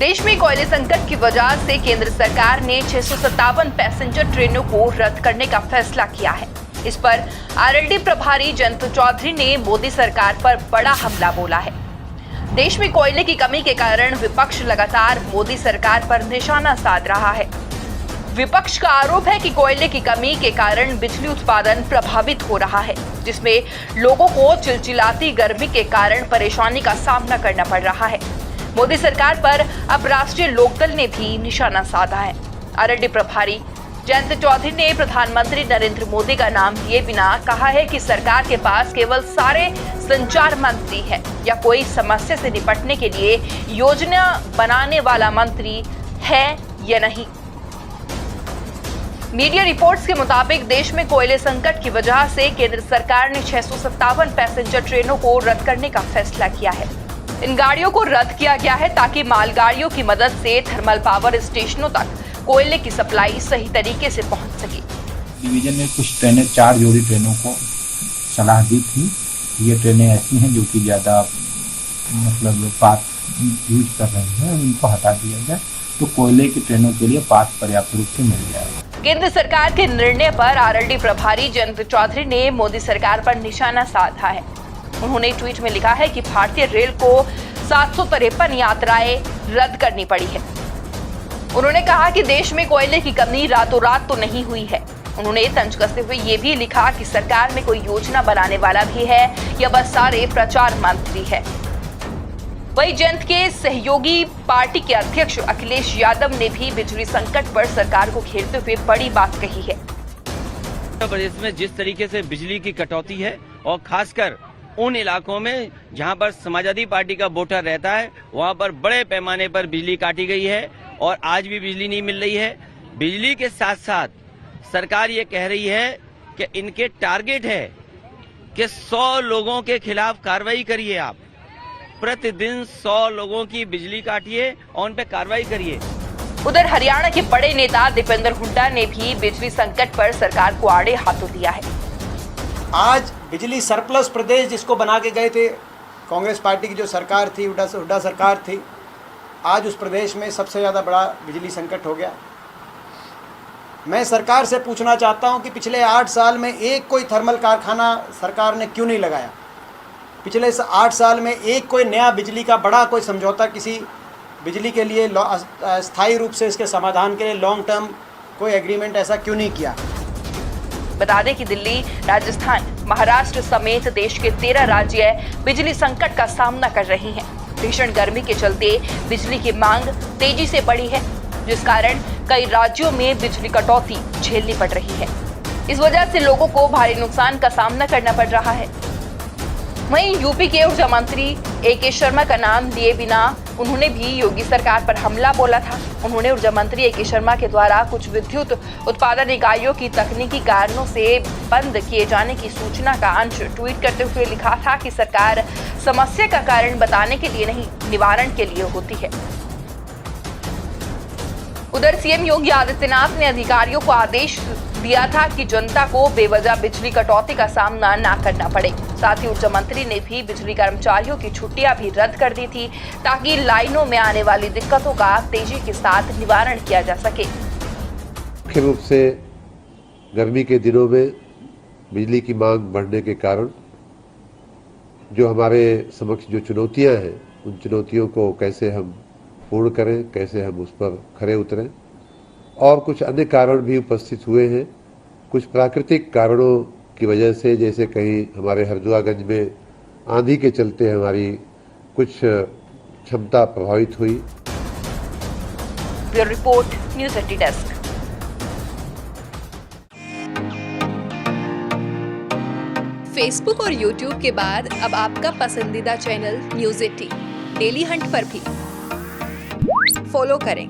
देश में कोयले संकट की वजह से केंद्र सरकार ने 657 पैसेंजर ट्रेनों को रद्द करने का फैसला किया है। इस पर आरएलडी प्रभारी जयंत चौधरी ने मोदी सरकार पर बड़ा हमला बोला है। देश में कोयले की कमी के कारण विपक्ष लगातार मोदी सरकार पर निशाना साध रहा है। विपक्ष का आरोप है कि कोयले की कमी के कारण बिजली उत्पादन प्रभावित हो रहा है, जिसमें लोगों को चिलचिलाती गर्मी के कारण परेशानी का सामना करना पड़ रहा है। मोदी सरकार पर अब राष्ट्रीय लोकदल ने भी निशाना साधा है। आरएलडी प्रभारी जयंत चौधरी ने प्रधानमंत्री नरेंद्र मोदी का नाम लिए बिना कहा है कि सरकार के पास केवल सारे संचार मंत्री हैं या कोई समस्या से निपटने के लिए योजना बनाने वाला मंत्री है या नहीं। मीडिया रिपोर्ट्स के मुताबिक देश में कोयले संकट की वजह से केंद्र सरकार ने 657 पैसेंजर ट्रेनों को रद्द करने का फैसला किया है। इन गाड़ियों को रद्द किया गया है ताकि मालगाड़ियों की मदद से थर्मल पावर स्टेशनों तक कोयले की सप्लाई सही तरीके से पहुंच सके। डिवीजन ने कुछ ट्रेनें 4 जोड़ी ट्रेनों को सलाह दी थी। ये ट्रेनें ऐसी हैं जो कि ज़्यादा पास यूज कर रही हैं, इनको हटा दिया जाए तो कोयले की ट्रेनों के लिए पास पर्याप्त रूप से मिल जाएगा। केंद्र सरकार के निर्णय पर आरएलडी प्रभारी जयंत चौधरी ने मोदी सरकार पर निशाना साधा है। उन्होंने ट्वीट में लिखा है कि भारतीय रेल को 753 यात्राएं रद्द करनी पड़ी है। उन्होंने कहा कि देश में कोयले की कमी रातों रात तो नहीं हुई है। उन्होंने तंज कसते हुए ये भी लिखा कि सरकार में कोई योजना बनाने वाला भी है या बस सारे प्रचार मंत्री है। वहीं जयंत के सहयोगी पार्टी के अध्यक्ष अखिलेश यादव ने भी बिजली संकट पर सरकार को घेरते हुए बड़ी बात कही है। उत्तर प्रदेश में जिस तरीके से बिजली की कटौती है और खासकर उन इलाकों में जहां पर समाजवादी पार्टी का वोटर रहता है, वहां पर बड़े पैमाने पर बिजली काटी गई है और आज भी बिजली नहीं मिल रही है। बिजली के साथ साथ सरकार ये कह रही है कि इनके टारगेट है कि 100 लोगों के खिलाफ कार्रवाई करिए। आप प्रतिदिन 100 लोगों की बिजली काटिए और उन पे कार्रवाई करिए। उधर हरियाणा के बड़े नेता दीपेंद्र हुड्डा ने भी बिजली संकट पर सरकार को आड़े हाथों लिया है। आज बिजली सरप्लस प्रदेश जिसको बना के गए थे कांग्रेस पार्टी की जो सरकार थी, हुड्डा सरकार थी, आज उस प्रदेश में सबसे ज़्यादा बड़ा बिजली संकट हो गया। मैं सरकार से पूछना चाहता हूं कि पिछले 8 साल में एक कोई थर्मल कारखाना सरकार ने क्यों नहीं लगाया? पिछले 8 साल में एक कोई नया बिजली का बड़ा कोई समझौता किसी बिजली के लिए स्थायी रूप से इसके समाधान के लिए लॉन्ग टर्म कोई एग्रीमेंट ऐसा क्यों नहीं किया? बता दें कि दिल्ली, राजस्थान, महाराष्ट्र समेत देश के 13 राज्य बिजली संकट का सामना कर रहे हैं। भीषण गर्मी के चलते बिजली की मांग तेजी से बढ़ी है, जिस कारण कई राज्यों में बिजली कटौती झेलनी पड़ रही है। इस वजह से लोगों को भारी नुकसान का सामना करना पड़ रहा है। वहीं यूपी के ऊर्जा मंत्री ए.के. शर्मा का नाम लिए बिना उन्होंने भी योगी सरकार पर हमला बोला था। उन्होंने ऊर्जा मंत्री ए.के. शर्मा के द्वारा कुछ विद्युत उत्पादन इकाइयों की तकनीकी कारणों से बंद किए जाने की सूचना का अंश ट्वीट करते हुए लिखा था कि सरकार समस्या का कारण बताने के लिए नहीं, निवारण के लिए होती है। उधर सीएम योगी आदित्यनाथ ने अधिकारियों को आदेश दिया था कि जनता को बेवजह बिजली कटौती का सामना न करना पड़े। साथ ही ऊर्जा मंत्री ने भी बिजली कर्मचारियों की छुट्टियां भी रद्द कर दी थी ताकि लाइनों में आने वाली दिक्कतों का तेजी के साथ निवारण किया जा सके। मुख्य रूप से गर्मी के दिनों में बिजली की मांग बढ़ने के कारण जो हमारे समक्ष जो चुनौतियां हैं, उन चुनौतियों को कैसे हम पूर्ण करें, कैसे हम उस पर खरे उतरें, और कुछ अन्य कारण भी उपस्थित हुए हैं। कुछ प्राकृतिक कारणों की वजह से, जैसे कहीं हमारे हरदुआगंज में आंधी के चलते हमारी कुछ क्षमता प्रभावित हुई। Bureau report, news 80 desk. Facebook और यूट्यूब के बाद अब आपका पसंदीदा चैनल न्यूज़ 80 डेली हंट पर भी फॉलो करें।